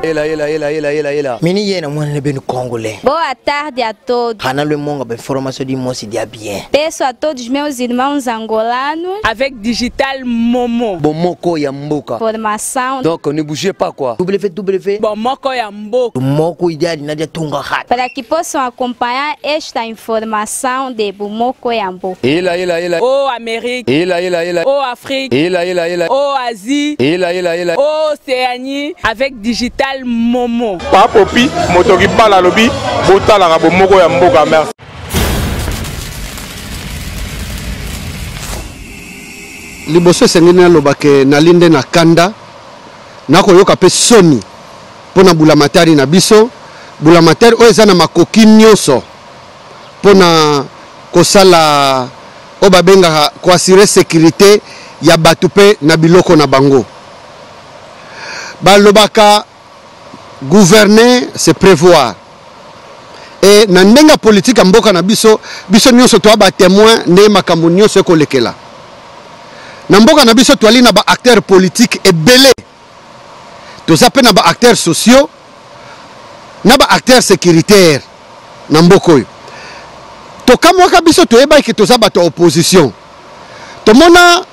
Ela. Mini yena mwana bem congolais. Boa tarde a todos. Hana le monga be formação de moço dia bien. Peço a todos meus irmãos angolanos avec Digital Momo. Bomoko ya mboka. Formação. Donc ne bougez pas quoi. www. Bomoko ya mboka. Bomoko ideal nadia tunga hat. Para que possam acompanhar esta informação de Bomoko ya mboka. Ela. Oh Amérique. Ela. Oh Afrique. Ela. Oh Asie. Ela. Oh Océanie avec Digital Momo. Papopi, motoki bala lobi, botala ka bomoko ya mboka merci. Liboso sengena lobake na linde na kanda nako yoka pe soni pona bulamatari na biso bulamatari o ezana makoki nyoso pona kosala o babenga ko assurer sécurité ya batupe na biloko na bango balobaka gouverner c'est prévoir et na ndenga politique mboka na biso nyoso to ba témoin ne makambo nyoso ko lekela na mboka na biso toali na ba acteurs politiques ebele toza pe na ba acteurs sociaux na ba acteurs sécuritaires na mboka oyo tokamwaka biso toyeba ke toza bato opposition tomona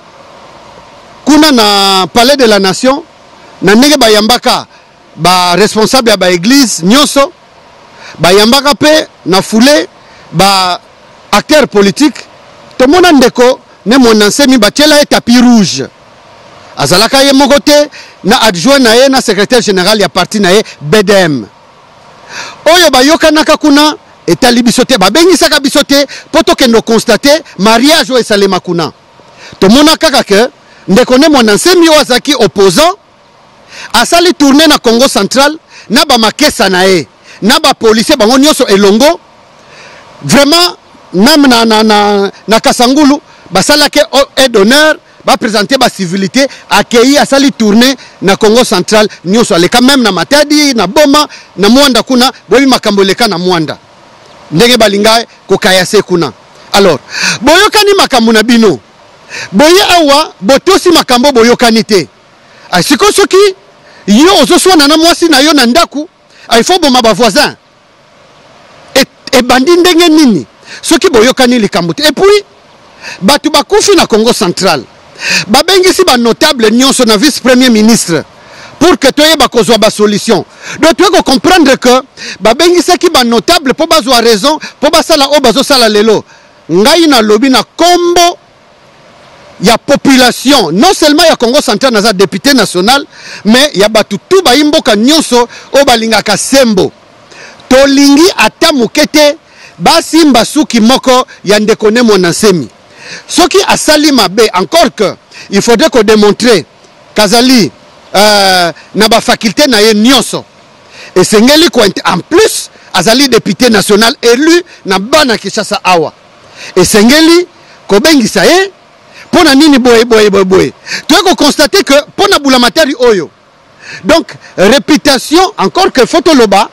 kuna na palais de la nation na ndenge bayambaka ba responsable ya ba église nyonso bayambaka pe na foulée ba acteur politique tomona ndeko ne mon ensemi batiela tapis rouge azalaka ye moko te na adjoint na ye na secrétaire général ya parti na ye BDM oyo bayokanaka kuna etali biso te babengisaka biso te po tokende constate mariage oyo esalema kuna tomona kaka ke ndeko ne mon ensemi oyo azalaki opposant asali tourné na Congo central na ba makesa na ye na ba policier bango nyonso elongo vraiment na Kasangulu basalaki aide d'honneur ba présenter ba civilité accueilli asali tourné na Congo central nyonso aleka même na Matadi na Boma na Mwanda kuna boyi makambo leka na Mwanda ndenge balinga ko kayase kuna alors boyokani makambo na bino boye awa botosi makambo boyokani te asiko soki yo ozoswana na mwasi na yo na ndaku il faut boma ba voisin et bandi ndenge nini soki boyokani likambo te et puis batu bakufi na Congo central babengisi ba notable nyonso na vice premier ministre pour que toyeba kozwa ba solution donc tu dois comprendre que babengisi ki ba notable po bazwa raison po basala o bazosala lelo ngai na lobi na kombo ya population non seulement ya Congo central na za député national mais ya batu tu ba imboka nyonso o balingaka sembo tolingi ata mukete basimba suki moko ya ndeko ne mon ensemi soki asali mabe encore que il faudrait qu'on démontrer kazali na ba faculté na ye nyonso et sengeli ko en plus azali député national élu na bana Kinshasa awa et sengeli ko bengisa ye pona nini boye tu as constaté que pona bulamatari oyo donc réputation encore que photo loba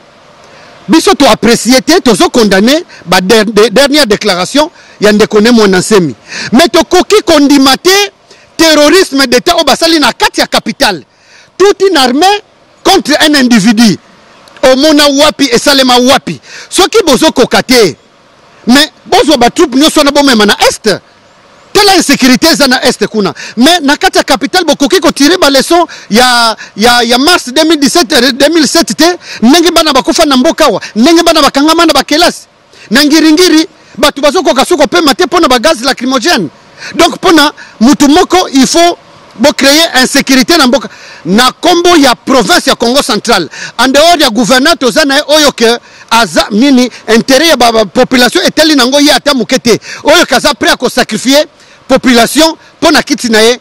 biso to apprécié te tozo condamné ba dernière déclaration ya ndeko ne mon ensemi mais to koki kondimate terrorisme d'état obasali na kati ya capitale toute une armée contre un individu au mona wapi et salema wapi soki bozo kokate mais bozo ba troupe nyoso na bomema na est telle insécurité za na est kuna mais na kati ya capitale bokoki ko tirer ba leçon ya mars 2017 te ndenge bana bakufa na mboka wa ndenge bana bakangama na bakelasi na ngiringiri batu bazoko kasuko pe mate pona ba gaz lacrymogène donc pona mutu moko il faut créer insécurité na mboka na kombo ya province ya Congo central en dehors ya gouverneur tozana oyo ke aza nini intérêt ya ba population eteli nango ya ata mukete oyo kaza prêt à ko sacrifier population pona kiti na ye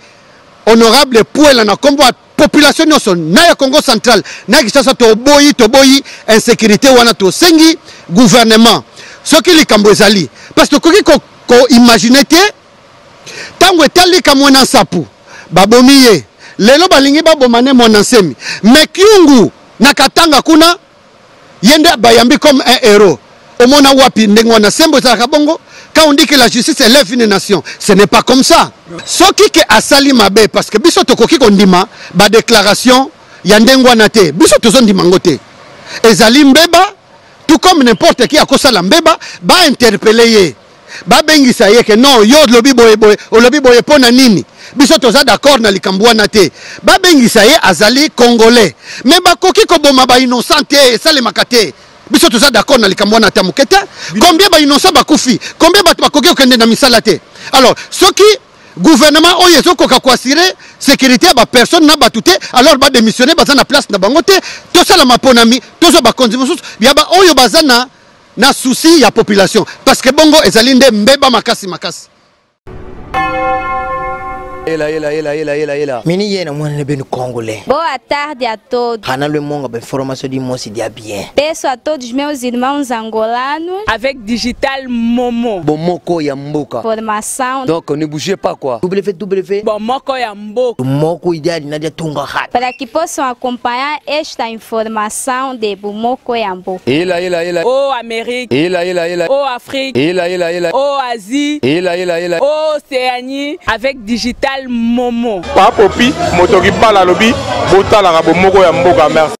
honorable Puela na kombo population nyonso na ya Congo central na Kinshasa to boyi insécurité wana to sengi gouvernement soki likambo ezali parce que koki ko imaginer te tango etali kamwana sapu babomiye lelo balingi babomane mon ensemi mais kiungu na Katanga kuna yende bayambi comme un héros omona wapi ndenge wana sembo za kabongo quand on dit que la justice élève une nation ce n'est pas comme ça soki ke asali mabe parce que biso tokoki kondima ba déclaration ya ndenge wana te biso tozondima te ezali mbeba tout comme n'importe qui akosala mbeba bainterpele ye babengisa ye ke non yo lobi boye pona nini biso toza d'accord na likambo wana te babengisa ye azali congolais mais bakoki koboma innocent te esalemaka te biso toza d'accord na likambo wana te moke te combien innocent bakufi combien bato bakoki kokende na misala te alors soki gouvernement oyo ezokoka koassurer sécurité ya personne na bato te alors badémissionner baza na place na bango te tosala maponami tozwa bakonzi mosusu ya oyo baza na souci ya population parce que bongo ezali nde mbeba makasi. Ela. Mini yena mwana beno congolais. Boa tarde a todos. Hana le monga ba informação de moço dia bien. Peço a todos meus irmãos angolanos. Avec Digital Momo. Bomoko ya mboka. Formação. Donc ne bougez pas quoi. www. Bomoko ya mboka. Moko ideal nadia tunga hat. Para que possam acompanhar esta informação de Bomoko ya mboka. Ela. Oh Amérique. Ela. Oh Afrique. Ela. Oh Asie. Ela. Oh Océanie. Avec Digital Momo. Papopi motoki bala lobi botala ka bomoko ya mboka merci.